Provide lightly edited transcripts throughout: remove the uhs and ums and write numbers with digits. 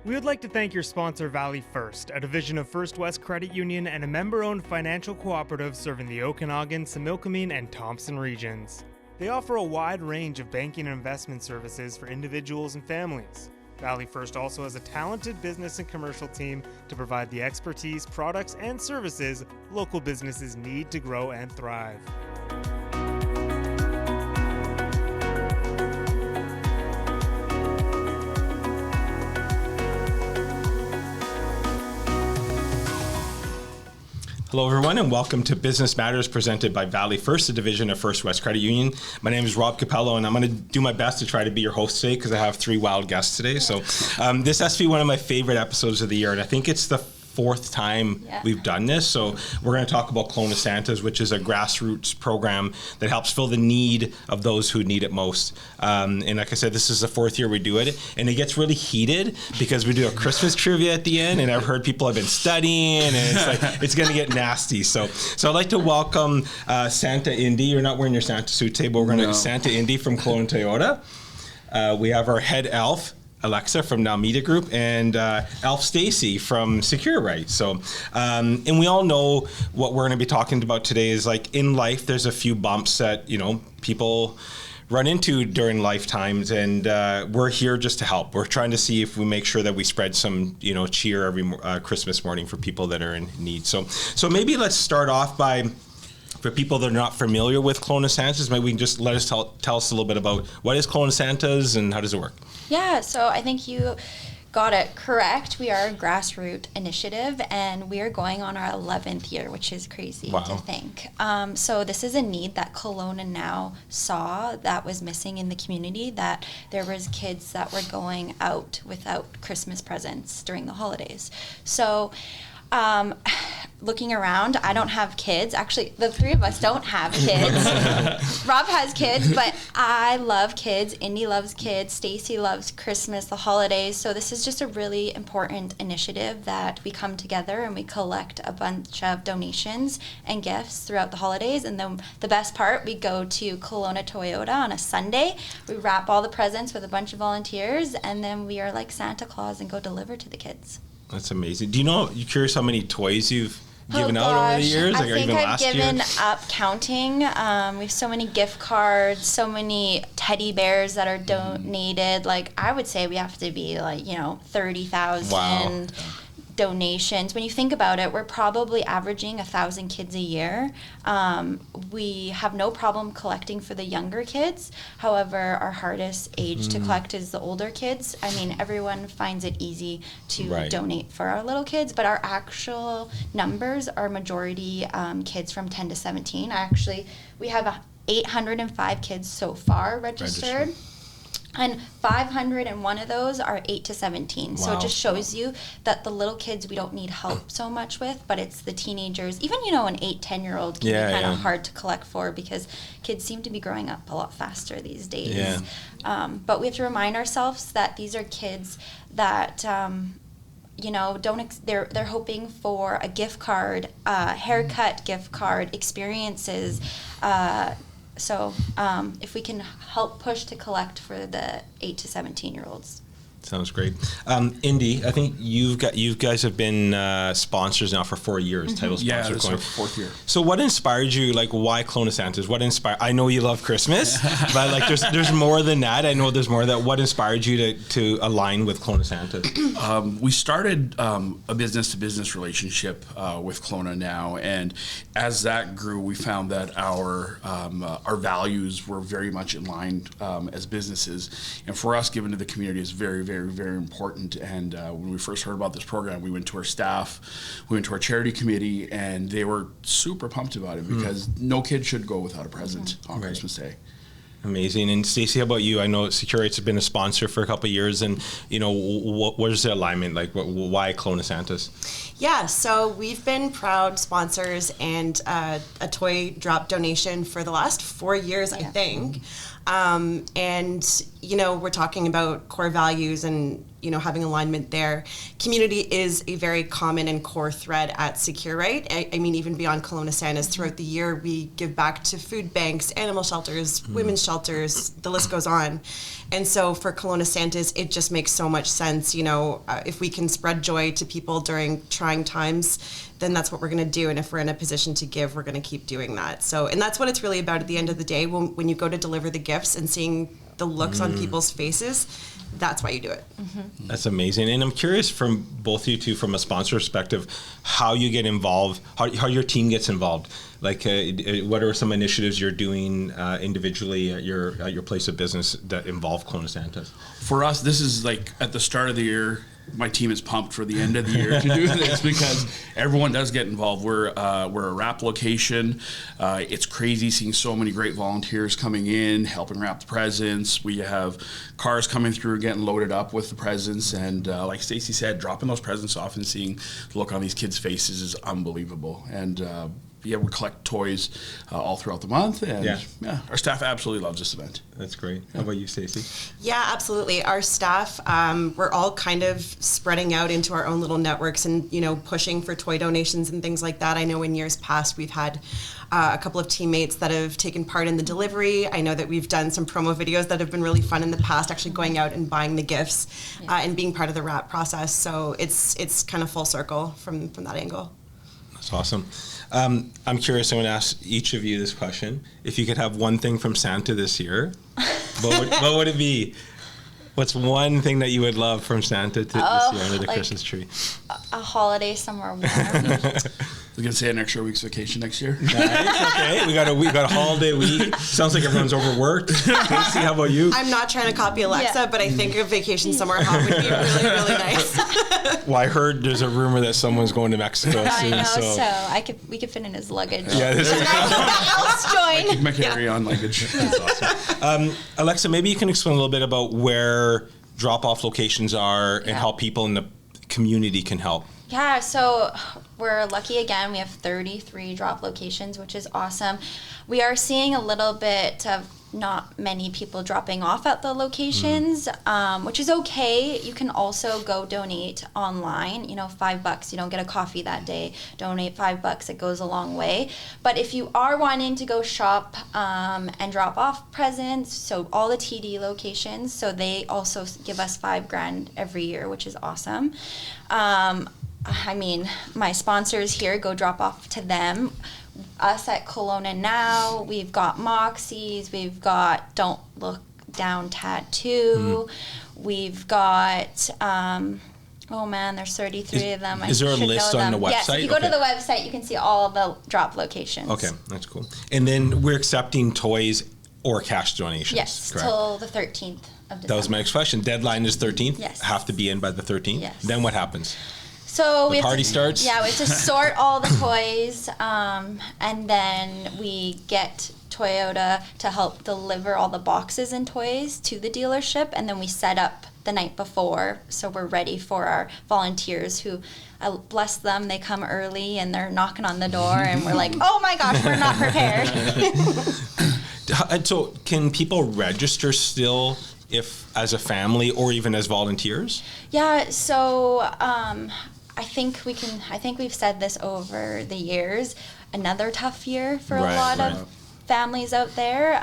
We would like to thank your sponsor, Valley First, a division of First West Credit Union and a member-owned financial cooperative serving the Okanagan, Similkameen, and Thompson regions. They offer a wide range of banking and investment services for individuals and families. Valley First also has a talented business and commercial team to provide the expertise, products, and services local businesses need to grow and thrive. Hello everyone and welcome to Business Matters presented by Valley First, a division of First West Credit Union. My name is Rob Capello and I'm going to do my best to try to be your host today because I have three wild guests today. So this has to be one of my favorite episodes of the year, and I think it's the fourth time we've done this. So we're going to talk about Kelowna Santas, which is a grassroots program that helps fill the need of those who need it most. And like I said, this is the fourth year we do it, and it gets really heated because we do a Christmas trivia at the end, and I've heard people have been studying, and it's like it's going to get nasty. So I'd like to welcome Santa Indy. You're not wearing your Santa suit today, but we're going to Santa Indy from Kelowna Toyota. We have our head elf, Alexa from Now Media Group, and Elf Stacy from Secure-Rite. So, and we all know what we're going to be talking about today is like in life, there's a few bumps that, people run into during lifetimes, and we're here just to help. We're trying to see if we make sure that we spread some, cheer every Christmas morning for people that are in need. So maybe let's start off by, for people that are not familiar with Kelowna Santas, maybe we can just let us tell us a little bit about what is Kelowna Santas and how does it work? Yeah, so I think you got it correct. We are a grassroots initiative, and we are going on our 11th year, which is crazy to think. So this is a need that Kelowna now saw that was missing in the community, that there was kids that were going out without Christmas presents during the holidays. So looking around, I don't have kids. Actually, the three of us don't have kids. Rob has kids, but I love kids. Indy loves kids. Stacy loves Christmas, the holidays. So this is just a really important initiative that we come together and we collect a bunch of donations and gifts throughout the holidays. And then the best part, we go to Kelowna Toyota on a Sunday. We wrap all the presents with a bunch of volunteers, and then we are like Santa Claus and go deliver to the kids. That's amazing. Do you curious how many toys you've given out over the years? I think I've given up counting. We have so many gift cards, so many teddy bears that are donated. Like, I would say we have to be 30,000 donations. When you think about it, we're probably averaging 1,000 kids a year. We have no problem collecting for the younger kids. However, our hardest age to collect is the older kids. I mean, everyone finds it easy to donate for our little kids, but our actual numbers are majority kids from 10 to 17. We have 805 kids so far registered. And 501 of those are 8 to 17. So it just shows you that the little kids we don't need help so much with, but it's the teenagers. Even, an 8, 10-year-old can be kind of hard to collect for because kids seem to be growing up a lot faster these days. Yeah. But we have to remind ourselves that these are kids that, they're hoping for a gift card, haircut gift card, experiences, So if we can help push to collect for the 8 to 17-year-olds. Sounds great. Indy, I think you guys have been sponsors now for 4 years. Title sponsor. Yeah, this is our fourth year. So what inspired you? Like, why Kelowna Santas? I know you love Christmas, but there's more than that. I know there's more than that. What inspired you to align with Kelowna Santas? We started a business-to-business relationship with Kelowna now, and as that grew, we found that our values were very much in line as businesses, and for us, giving to the community is very, very, very important. And when we first heard about this program, we went to our staff, we went to our charity committee, and they were super pumped about it because no kid should go without a present on Christmas Day. Amazing. And Stacey, how about you? I know Secure-Rite has been a sponsor for a couple of years, and what is the alignment like? Why Kelowna Santas? Yeah, so we've been proud sponsors and a toy drop donation for the last 4 years, I think. And, you know, we're talking about core values and, you know, having alignment there. Community is a very common and core thread at Secure-Rite. I mean, even beyond Kelowna Santas, throughout the year, we give back to food banks, animal shelters, women's shelters, the list goes on. And so for Kelowna Santas, it just makes so much sense, you know, if we can spread joy to people during trying times, then that's what we're going to do. And if we're in a position to give, we're going to keep doing that. So, and that's what it's really about at the end of the day, when you go to deliver the gifts and seeing the looks on people's faces, that's why you do it. That's amazing. And I'm curious from both of you two, from a sponsor perspective, how you get involved, how your team gets involved. Like, what are some initiatives you're doing individually at your place of business that involve Kelowna Santas? For us, this is like at the start of the year. My team is pumped for the end of the year to do this because everyone does get involved. We're a wrap location. It's crazy seeing so many great volunteers coming in, helping wrap the presents. We have cars coming through, getting loaded up with the presents, and like Stacey said, dropping those presents off and seeing the look on these kids' faces is unbelievable. And we collect toys all throughout the month, and our staff absolutely loves this event. That's great. How about you, Stacey? Yeah, absolutely. Our staff, we're all kind of spreading out into our own little networks and, you know, pushing for toy donations and things like that. I know in years past we've had a couple of teammates that have taken part in the delivery. I know that we've done some promo videos that have been really fun in the past, actually going out and buying the gifts and being part of the wrap process. So it's kind of full circle from that angle. That's awesome. I'm curious, I'm going to ask each of you this question. If you could have one thing from Santa this year, what would it be? What's one thing that you would love from Santa this year under the Christmas tree? A holiday somewhere warm. We're going to say an extra week's vacation next year. Nice, okay. We got a holiday week. Sounds like everyone's overworked. Stacey, how about you? I'm not trying to copy Alexa, but I think a vacation somewhere hot would be really, really nice. Well, I heard there's a rumor that someone's going to Mexico soon. I know, so we could fit in his luggage. Yeah, this is Else join. Keep my carry-on luggage. That's awesome. Alexa, maybe you can explain a little bit about where drop-off locations are and how people in the community can help. Yeah, so we're lucky again. We have 33 drop locations, which is awesome. We are seeing a little bit of not many people dropping off at the locations, which is okay. You can also go donate online, you know, $5. You don't get a coffee that day. Donate $5. It goes a long way. But if you are wanting to go shop and drop off presents, so all the TD locations, so they also give us $5,000 every year, which is awesome. I mean, my sponsors here, go drop off to them. Us at Kelowna Now, we've got Moxie's, we've got Don't Look Down Tattoo, we've got, oh man, there's 33 of them. Is there a list on the website? Yes, if you go to the website, you can see all the drop locations. Okay, that's cool. And then we're accepting toys or cash donations. Yes, correct? till the 13th of December. That was my next question. Deadline is 13th? Yes. Have to be in by the 13th? Yes. Then what happens? So The party starts? Yeah, we have to sort all the toys, and then we get Toyota to help deliver all the boxes and toys to the dealership, and then we set up the night before, so we're ready for our volunteers who, bless them, they come early and they're knocking on the door, and we're like, oh my gosh, we're not prepared. And so can people register still if as a family or even as volunteers? Yeah, so I think we've said this over the years. Another tough year for a lot of families out there.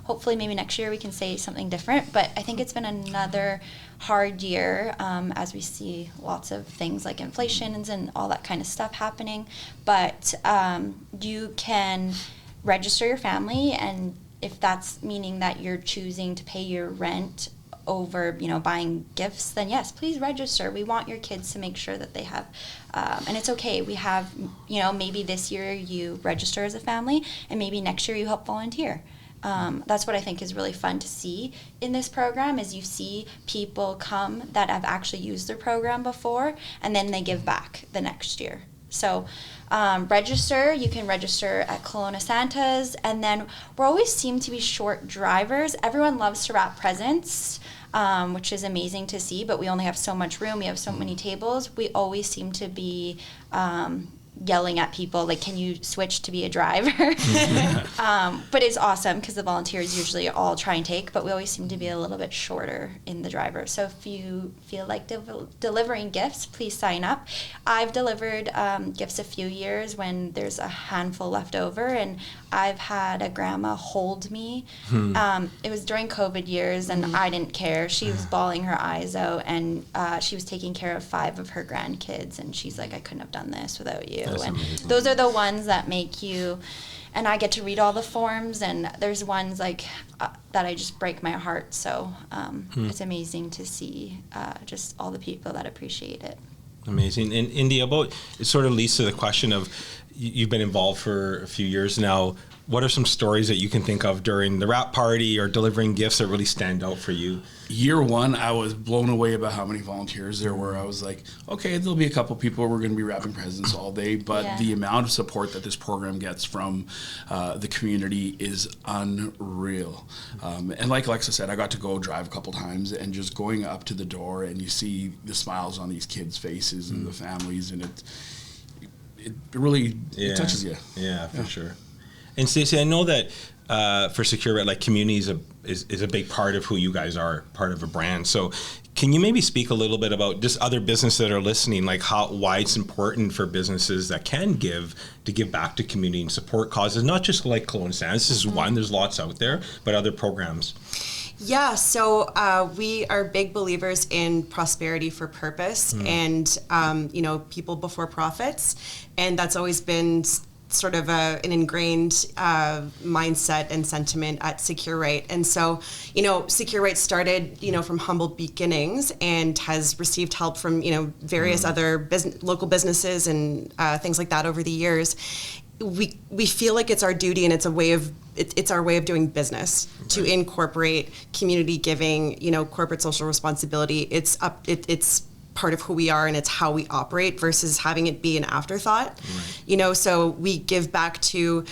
Hopefully maybe next year we can say something different, but I think it's been another hard year as we see lots of things like inflation and all that kind of stuff happening. But you can register your family, and if that's meaning that you're choosing to pay your rent over, you know, buying gifts, then yes, please register. We want your kids to make sure that they have, and it's okay. We have, you know, maybe this year you register as a family, and maybe next year you help volunteer. That's what I think is really fun to see in this program, is you see people come that have actually used their program before, and then they give back the next year. So register. You can register at Kelowna Santas, and then we always seem to be short drivers. Everyone loves to wrap presents, which is amazing to see, but we only have so much room. We have so many tables. We always seem to be yelling at people, like, can you switch to be a driver? But it's awesome because the volunteers usually all try and take, but we always seem to be a little bit shorter in the driver. So if you feel like delivering gifts, please sign up. I've delivered gifts a few years when there's a handful left over, and I've had a grandma hold me. It was during COVID years, and I didn't care. She was bawling her eyes out, and she was taking care of 5 of her grandkids, and she's like, I couldn't have done this without you. That's and amazing. those are the ones that make you, and I get to read all the forms, and there's ones like that I just break my heart. So it's amazing to see just all the people that appreciate it. Amazing. And Indy, about it sort of leads to the question of, you've been involved for a few years now. What are some stories that you can think of during the wrap party or delivering gifts that really stand out for you? Year one, I was blown away about how many volunteers there were. I was like, okay, there'll be a couple people. We're going to be wrapping presents all day. But the amount of support that this program gets from the community is unreal. And like Alexa said, I got to go drive a couple times, and just going up to the door and you see the smiles on these kids' faces and the families, and it really it touches you. Yeah, for sure. And Stacey, I know that for Secure-Rite, like, community is a big part of who you guys are, part of a brand. So can you maybe speak a little bit about just other businesses that are listening, like why it's important for businesses that can give back to community and support causes, not just like Kelowna Sand. This is one, there's lots out there, but other programs. Yeah, so we are big believers in prosperity for purpose and, people before profits. And that's always been sort of an ingrained mindset and sentiment at Secure-Rite. And so, Secure-Rite started, from humble beginnings and has received help from, various other local businesses and things like that over the years. We feel like it's our duty, and it's our way of doing business to incorporate community giving, corporate social responsibility. It's part of who we are, and it's how we operate versus having it be an afterthought. So we give back to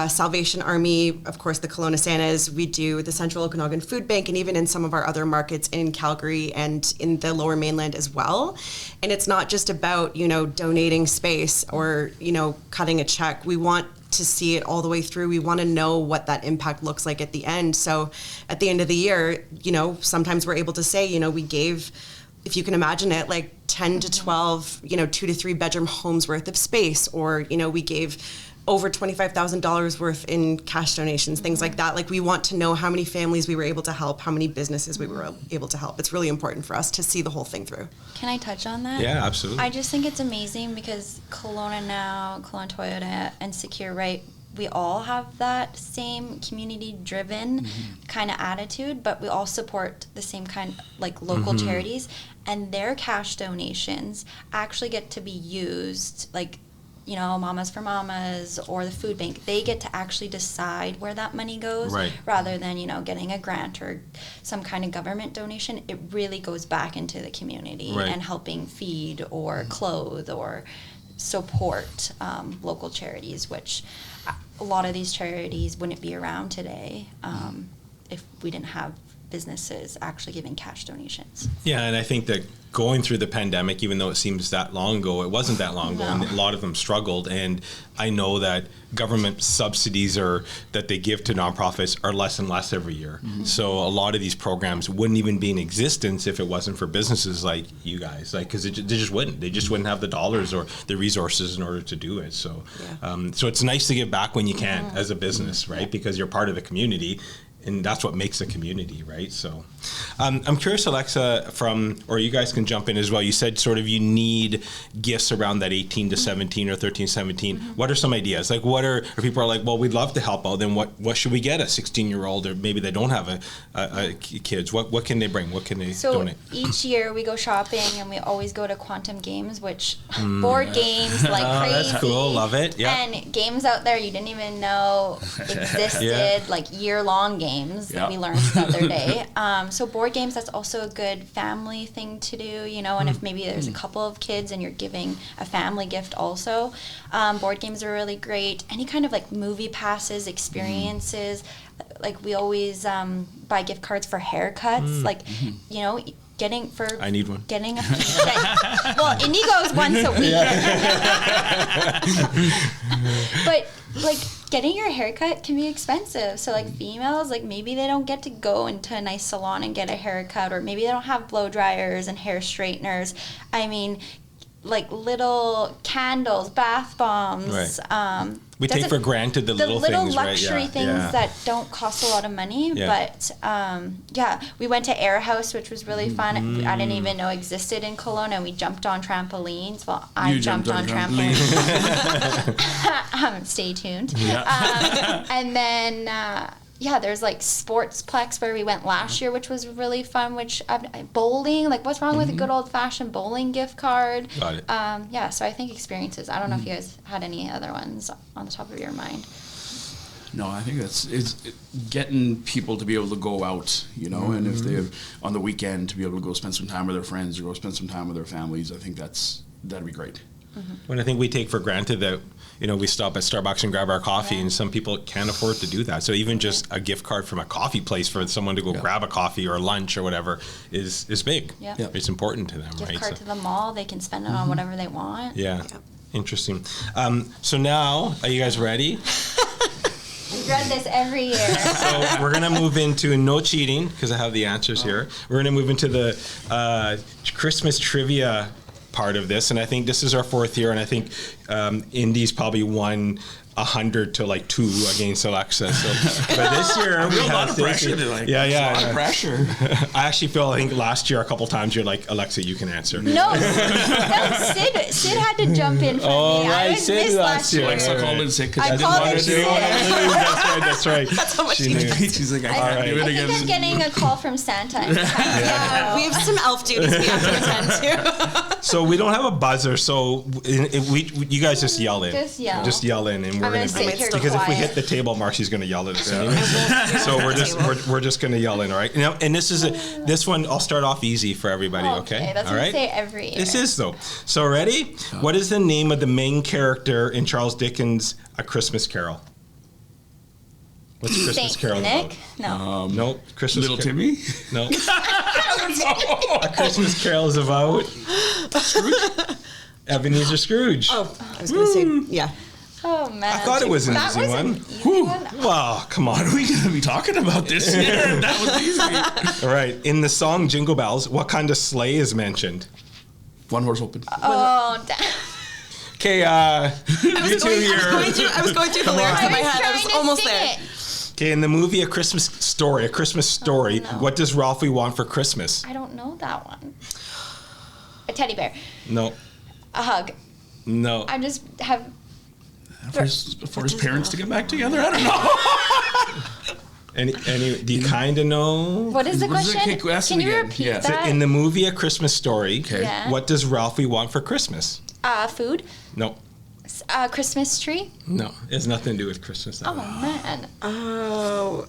Salvation Army, of course the Kelowna Santas. We do the Central Okanagan Food Bank, and even in some of our other markets in Calgary and in the Lower Mainland as well. And it's not just about donating space or cutting a check. We want to see it all the way through. We want to know what that impact looks like at the end. So at the end of the year, sometimes we're able to say, we gave, if you can imagine it, like 10 to 12, 2 to 3 bedroom homes worth of space, or, we gave over $25,000 worth in cash donations, things like that. Like, we want to know how many families we were able to help, how many businesses we were able to help. It's really important for us to see the whole thing through. Can I touch on that? Yeah, absolutely. I just think it's amazing because Kelowna Toyota and Secure-Rite, we all have that same community-driven kind of attitude, but we all support the same kind, like local charities, and their cash donations actually get to be used, like, Mamas for Mamas or the food bank. They get to actually decide where that money goes, rather than, getting a grant or some kind of government donation. It really goes back into the community and helping feed or clothe or support local charities, which a lot of these charities wouldn't be around today if we didn't have businesses actually giving cash donations. Yeah, and I think that going through the pandemic, even though it seems that long ago, it wasn't that long ago, and a lot of them struggled. And I know that government subsidies that they give to nonprofits are less and less every year. So a lot of these programs wouldn't even be in existence if it wasn't for businesses like you guys, because they just wouldn't. They just wouldn't have the dollars or the resources in order to do it. So, so it's nice to give back when you can as a business, right? Because you're part of the community. And that's what makes a community, right? So I'm curious, Alexa, or you guys can jump in as well. You said sort of you need gifts around that 18 to 17 or 13, 17. What are some ideas? Like, or people are like, well, we'd love to help out. Then what should we get a 16-year-old, or maybe they don't have a kids? What can they bring? What can they donate? So each year we go shopping, and we always go to Quantum Games, which board games like crazy. That's cool. Love it. Yeah. And games out there you didn't even know existed, like year-long games that we learned the other day. So board games, that's also a good family thing to do, and if maybe there's a couple of kids and you're giving a family gift also. Board games are really great. Any kind of like movie passes, experiences, like we always buy gift cards for haircuts. I need one. Getting well, Indigo's once a week. But like getting your haircut can be expensive. So like females, like maybe they don't get to go into a nice salon and get a haircut, or maybe they don't have blow dryers and hair straighteners. I mean, like little candles, bath bombs. Right. We take for granted the little things, right? luxury things that don't cost a lot of money. Yeah. But we went to Air House, which was really fun. I didn't even know existed in Kelowna, and we jumped on trampolines. Well, I jumped on trampolines. Stay tuned. Yeah. And then there's like Sportsplex where we went last year, which was really fun. Bowling, like what's wrong with a good old fashioned bowling gift card? Got it. So I think experiences. I don't know if you guys had any other ones on the top of your mind. No, I think it's getting people to be able to go out, and if they have on the weekend to be able to go spend some time with their friends or go spend some time with their families. I think that'd be great. When I think we take for granted that, we stop at Starbucks and grab our coffee, and some people can't afford to do that. So even just a gift card from a coffee place for someone to go grab a coffee or lunch or whatever is big. Yeah. It's important to them, Gift right? card to the mall, they can spend it on whatever they want. Yeah. Interesting. So now, are you guys ready? We read this every year. So we're going to move into no cheating, because I have the answers here. We're going to move into the Christmas trivia part of this, and I think this is our 4th year, and I think Indy's probably won 100 to like 2 against Alexa. So, but this year we a lot have of pressure. A lot of pressure. I actually feel, I think last year a couple times you're like, Alexa, you can answer. No, Sid had to jump in for me. Right, I was Sid missed last year. Alexa called in sick because I she called didn't want in to do it. That's right. That's how much She knew. She's like, I can't right. do it I again. think I'm getting a call from Santa. Yeah, we have some elf duties we have to attend to. So we don't have a buzzer, so you guys just yell in. Just yell. In, and we're I'm going gonna to sit here because if we quiet. hit the table mark, she's going to yell at us anyway. So we're just going to yell in, all right? And this one I'll start off easy for everybody, okay? That's all what right? we say every year. This is though. So ready? What is the name of the main character in Charles Dickens' A Christmas Carol? What's Christmas Saint Carol Nick? about? No. Nope. Christmas Little Timmy? No. A Christmas Carol is about Ebenezer Scrooge. Oh, I was going to say, yeah. Oh man. I thought it was an That easy was one. an easy one. Wow, come on. What are we going to be talking about this year? That was easy. All right. In the song Jingle Bells, what kind of sleigh is mentioned? One horse open. Oh, damn. Okay, I you two here. was going through the lyrics in my head. I was almost there. Okay, in the movie A Christmas Story, what does Ralphie want for Christmas? I don't know that one. A teddy bear. No. A hug. No. I just have. For his parents to get back together? I don't know. Any? Do you kind of know? What is the What is it? question? Okay, ask Can it you again. repeat Yeah. that? In the movie A Christmas Story, Yeah. what does Ralphie want for Christmas? Food. No. Christmas tree. No. It has nothing to do with Christmas. Oh man. Oh.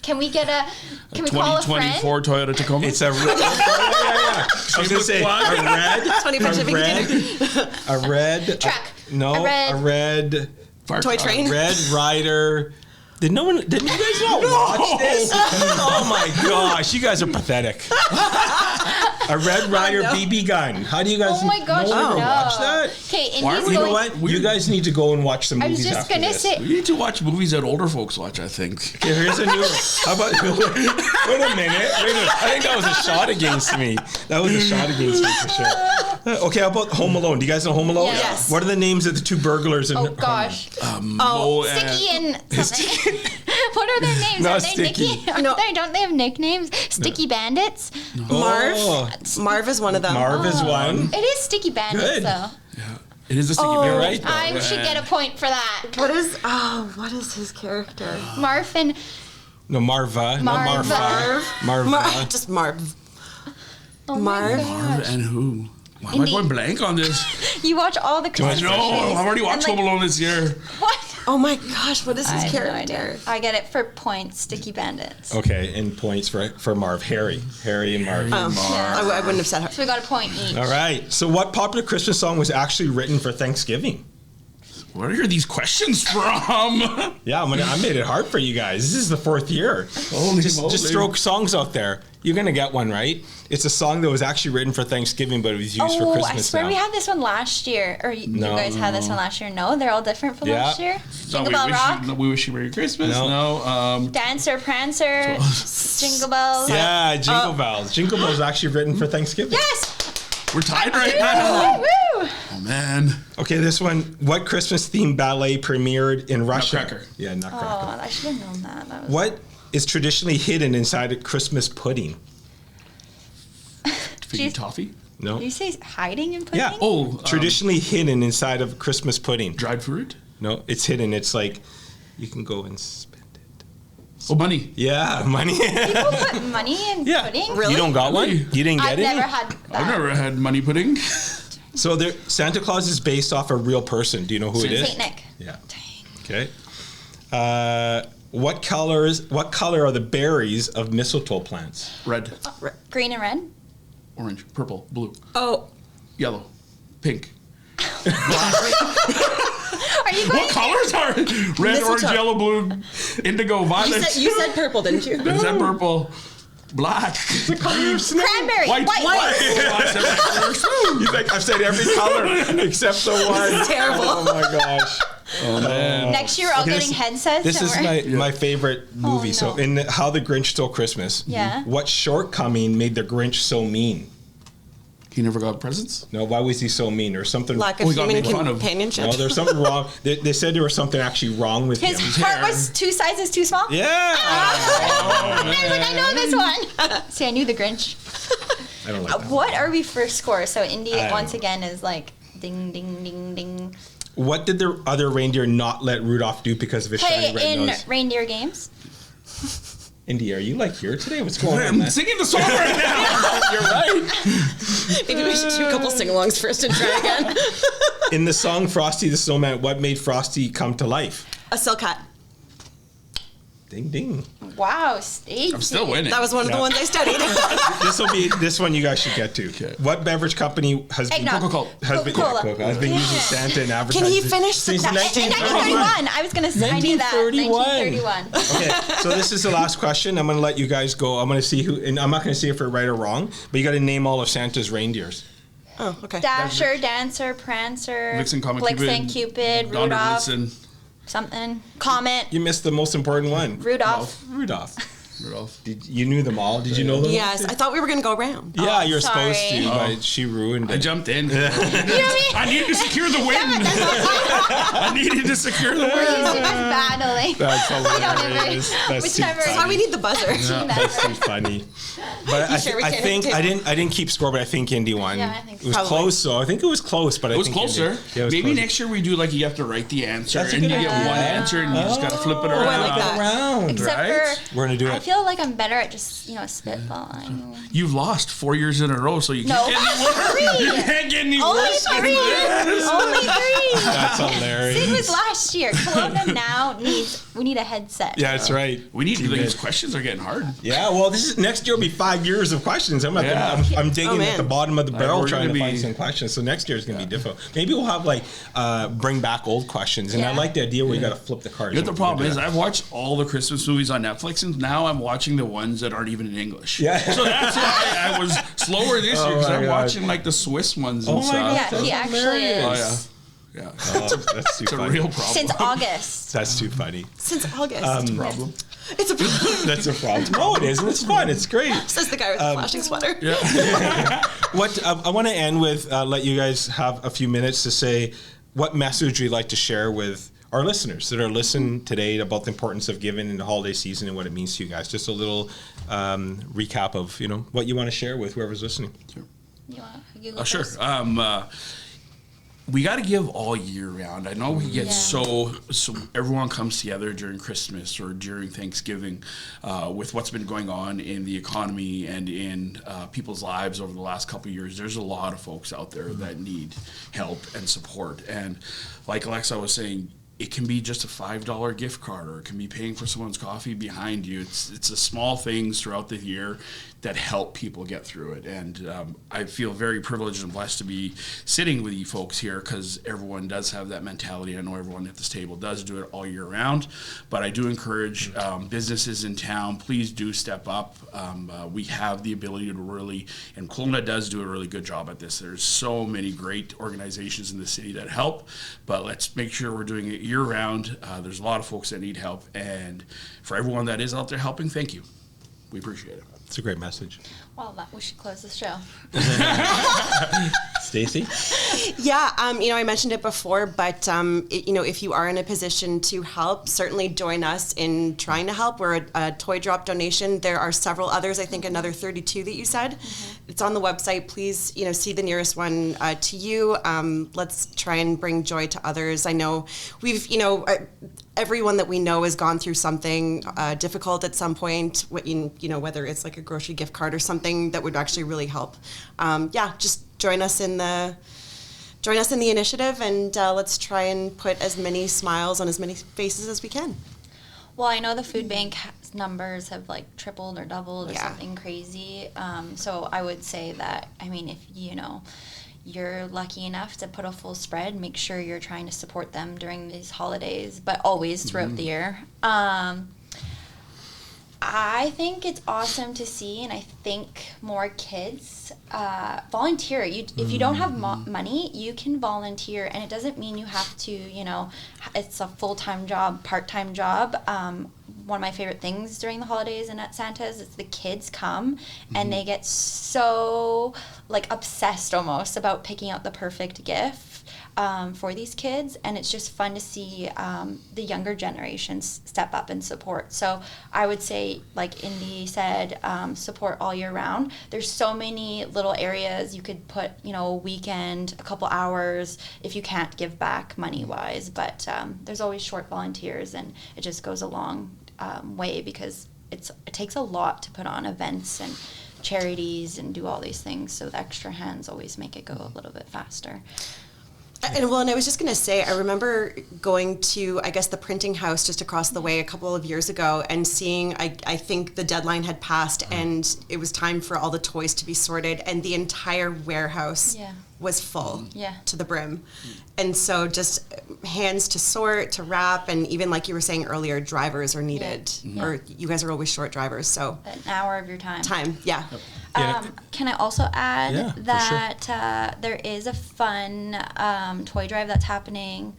Can we get a? Can we call a friend? 2024 Toyota Tacoma? It's a yeah. I was gonna say a red Truck. No, A red- Toy train. Red Rider. Did you guys not watch this? Oh my gosh, you guys are pathetic. A Red Rider BB gun. How do you guys? Oh my gosh, no one ever no. watched that? Okay, Why Indy's are we- You know going. what? You guys need to go and watch some I was movies just after gonna this. say. We need to watch movies that older folks watch, I think. Okay, here's a new one. How about? Wait a minute. I think that was a shot against me. That was a shot against me for sure. Okay, how about Home Alone? Do you guys know Home Alone? Yes. What are the names of the two burglars in Oh Home gosh. Mo Sticky and something. What are their names? Not Are they Sticky. Nicky? Don't they have nicknames? Sticky Bandits? Oh, Marv is one of them. Marv is one. It is Sticky Bandits Good. though. It is a sticky You're bear. right. I should get a point for that. What is his character? Marv and No, Marva. Not Marva. Marva. Just Marv. oh my Marv? gosh. And who? Why am I going blank on this? You watch all the Christmas No, movies. I've already watched And, Home Alone this year. What? Oh my gosh, what is I his have no character? idea. I get it for points. Sticky Bandits. Okay, and points for Marv. Harry and Marv. Yeah. I wouldn't have said her. So we got a point each. All right. So, what popular Christmas song was actually written for Thanksgiving? Where are these questions from? Yeah, I made it hard for you guys. This is the 4th year. Holy Just moly. throw songs out there. You're going to get one, right? It's a song that was actually written for Thanksgiving, but it was used for Christmas I swear now. we had this one last year. Or you guys had this one last year. No, they're all different from last year. No, Jingle Bell Rock. We wish you Merry Christmas. No. Dancer, Prancer, Jingle Bells. Yeah, Jingle Bells. Jingle Bells actually written for Thanksgiving. Yes! We're tied right now. Woo! Oh, man. Okay, this one. What Christmas-themed ballet premiered in Russia? Nutcracker. Yeah, Nutcracker. Oh, I should have known that. That was What is traditionally hidden inside a Christmas pudding? Figgy toffee. No. Did you say hiding in pudding? Yeah. Oh, Traditionally hidden inside of Christmas pudding. dried fruit. No, it's hidden. It's like you can go and spend it. Oh, money. Yeah, money. People put money in Yeah. pudding? Really? You don't got one? Really? You didn't get I've any? never had that. I've never had money pudding. So Santa Claus is based off a real person. Do you know who it is? Saint Nick. Yeah. Dang. Okay. What color are the berries of mistletoe plants? Red, Green and red? orange, purple, blue, Oh, yellow, pink. Are you going What colors are it? Red, Mistletoe. orange, yellow, blue, indigo, violet. you said purple, didn't you? Is that purple? Black. Cranberry. White. He's like, I've said every color except the one. Terrible. Oh my gosh. Oh, man. Next year, we're all getting headsets. This and is we're- my favorite movie. no. So in How the Grinch Stole Christmas, Yeah. what shortcoming made the Grinch so mean? He never got presents? No, why was he so mean? Or something? Lack Oh, of he got human made fun of. companionship. No, there's something wrong. They said there was something actually wrong with His him. heart was 2 sizes too small? Yeah. I was like, I know this one. See, I knew the Grinch. I don't like that. What are we for score? So Indy I don't once know. again is like ding, ding, ding, ding. What did the other reindeer not let Rudolph do because of his shiny Play red in nose? reindeer games. Indy, are you like here today? What's going on? I'm man? singing the song right now. You're right. Maybe we should do a couple sing-alongs first and try again. In the song Frosty the Snowman, what made Frosty come to life? A silk hat. Ding ding. Wow, Stacey. I'm still winning. That was one of the ones I studied. This one you guys should get to. Okay. What beverage company has been Eggnog. Coca-Cola. Coca-Cola. has been using Santa and advertising? Can he finish the since question? 1931? 1931. I was going to say, I knew that. 1931. 1931. Okay, so this is the last question. I'm going to let you guys go. I'm going to see who, and I'm not going to see if we're right or wrong, but you got to name all of Santa's reindeers. Oh, okay. Dasher, Dancer, Prancer, Vixen, Comet, Blitzen, Cupid, Donder, Rudolph, Blitzen, something, Comet, You missed the most important one. Rudolph. Rudolph. Rudolph. You knew them all. Did you know them? Yes, I thought we were going to go around. Yeah, Oh, you're sorry. supposed to, Oh. but she ruined I it. jumped in. You know what I I mean? needed to secure the win. I needed to secure the You win. see us battling. That's We don't ever- hilarious. That's which too never- That's why we need the buzzer. That's too funny. But I, sure we I can't think hit the I table? didn't keep score, but I think Indy won. Yeah, I think it was Probably. close. So I think it was close, but It was I think closer. Indy, yeah, it was Maybe closer. next year we do like you have to write the answer That's a and you good get idea. one answer and you just gotta flip it around. I like that. Around. Except Right? for, We're gonna do I it. feel like I'm better at just, spitballing. You've lost 4 years in a row, so you No, can't get any worse. You 3. can't get any Only worse. than 3. this. Only 3. That's hilarious. Sid was last year. Kelowna now we need a headset. Yeah, that's right. We need to. Too These bad. questions are getting hard. Yeah, well, this is next year will be 5 years of questions. I'm digging Oh, at man. the bottom of the barrel we're trying to gonna find be- some questions. So next year is going to be difficult. Maybe we'll have bring back old questions. And I Yeah. like the idea where you got to flip the cards. You know, the problem is I've watched all the Christmas movies on Netflix, and now I'm watching the ones that aren't even in English. Yeah. So that's why I was slower this year because my I'm God. watching like the Swiss ones and Oh my stuff. God. Yeah, That's he actually hilarious. is. Oh yeah, yeah. Oh, that's too It's a funny. real problem. Since August. That's too funny. Since August. problem. It's a problem, That's a problem. No, it isn't. It's fun. It's great. says the guy with the flashing sweater. What I want to end with, let you guys have a few minutes to say what message you'd like to share with our listeners that are listening today about the importance of giving in the holiday season and what it means to you guys. Just a little recap of what you want to share with whoever's listening. You go Sure. first. We got to give all year round. I know we get Yeah. so everyone comes together during Christmas or during Thanksgiving with what's been going on in the economy and in people's lives over the last couple of years. There's a lot of folks out there that need help and support. And like Alexa was saying, it can be just a $5 gift card, or it can be paying for someone's coffee behind you. It's the small things throughout the year that help people get through it. And I feel very privileged and blessed to be sitting with you folks here, because everyone does have that mentality. I know everyone at this table does do it all year round, but I do encourage businesses in town, please do step up. We have the ability to really, and Kelowna does do a really good job at this. There's so many great organizations in the city that help, but let's make sure we're doing it year round. There's a lot of folks that need help, and for everyone that is out there helping, thank you. We appreciate it. It's a great message. Well, we should close the show. Stacey? Yeah, I mentioned it before, but, if you are in a position to help, certainly join us in trying to help. We're a toy drop donation. There are several others, I think another 32 that you said. Mm-hmm. It's on the website. Please, see the nearest one to you. Let's try and bring joy to others. I know we've, everyone that we know has gone through something difficult at some point, whether it's like a grocery gift card or something that would actually really help. Just join us in the initiative, and let's try and put as many smiles on as many faces as we can. Well, I know the food bank numbers have like tripled or doubled or something crazy. So I would say that, if you're lucky enough to put a full spread, make sure you're trying to support them during these holidays, but always throughout the year. I think it's awesome to see, and I think more kids volunteer. If you don't have money, you can volunteer, and it doesn't mean you have to, it's a full-time job, part-time job. One of my favorite things during the holidays and at Santa's is the kids come and they get so obsessed almost about picking out the perfect gift for these kids, and it's just fun to see the younger generations step up and support. So I would say, like Indy said, support all year round. There's so many little areas you could put, a weekend, a couple hours if you can't give back money-wise, but there's always short volunteers, and it just goes a long way, because it takes a lot to put on events and charities and do all these things, so the extra hands always make it go a little bit faster. And I was just going to say, I remember going to, the printing house just across the way a couple of years ago and seeing, I think the deadline had passed and it was time for all the toys to be sorted, and the entire warehouse was full to the brim. And so just hands to sort, to wrap, and even like you were saying earlier, drivers are needed. Or you guys are always short drivers, so. An hour of your time. Can I also add that there is a fun toy drive that's happening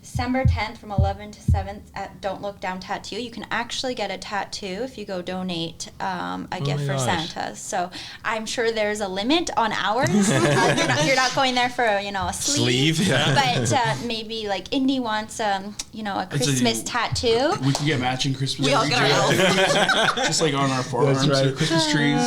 December 10th from 11 to 7th at Don't Look Down Tattoo. You can actually get a tattoo if you go donate a gift for Santa. So I'm sure there's a limit on hours. You're not going there for a sleeve. But maybe like Indy wants a Christmas tattoo. We can get matching Christmas. We all get our just like on our forearms, Christmas trees.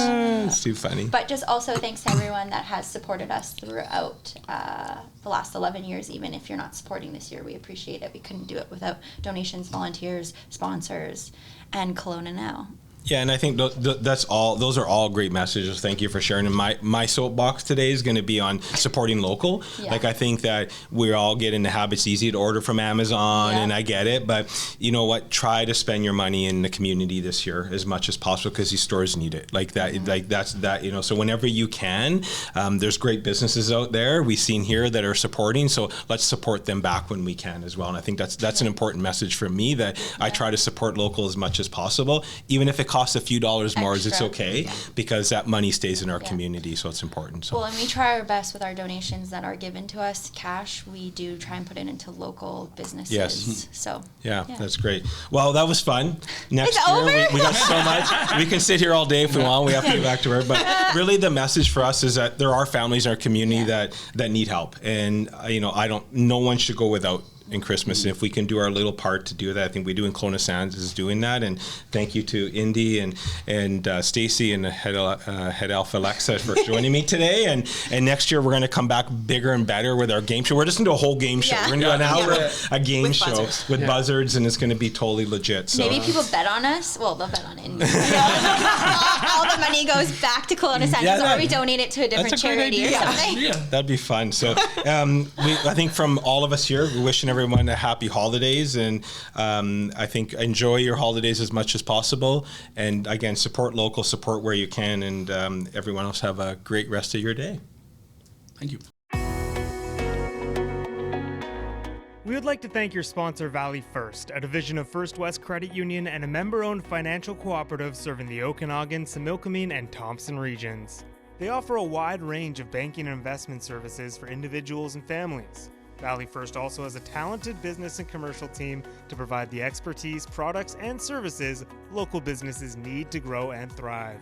It's too funny. But just also thanks to everyone that has supported us throughout the last 11 years. Even if you're not supporting this year, we appreciate it. We couldn't do it without donations, volunteers, sponsors, and Kelowna Now. Yeah, and I think that's all. Those are all great messages. Thank you for sharing. And my soapbox today is going to be on supporting local. Yeah. I think that we all get in the habit. It's easy to order from Amazon, and I get it. But you know what? Try to spend your money in the community this year as much as possible, because these stores need it. That's. So whenever you can, there's great businesses out there we've seen here that are supporting. So let's support them back when we can as well. And I think that's an important message for me, that I try to support local as much as possible, even if it costs a few dollars more. It's okay, because that money stays in our community, so it's important. So. Well, and we try our best with our donations that are given to us cash. We do try and put it into local businesses. Yes. So that's great. Well, that was fun. Next it's year over? We got so much. We can sit here all day if we want. We have to get back to work. But really, the message for us is that there are families in our community that need help, and no one should go without in Christmas. And if we can do our little part to do that, I think we do, in Kelowna Sands is doing that. And thank you to Indy and Stacey and Head Elf Alexa for joining me today. And next year we're going to come back bigger and better with our game show. We're just going to do a whole game show. We're going to do an hour a game with show buzzards. With buzzards, and it's going to be totally legit. So maybe people bet on us. Well, they'll bet on Indy. all the money goes back to Kelowna Sands, or we donate it to a different charity or something. That'd be fun. So I think from all of us here, we're wishing everyone a happy holidays, and I think enjoy your holidays as much as possible. And again, support local, support where you can, and everyone else have a great rest of your day. Thank you. We would like to thank your sponsor, Valley First, a division of First West Credit Union and a member-owned financial cooperative serving the Okanagan, Similkameen, and Thompson regions. They offer a wide range of banking and investment services for individuals and families. Valley First also has a talented business and commercial team to provide the expertise, products, and services local businesses need to grow and thrive.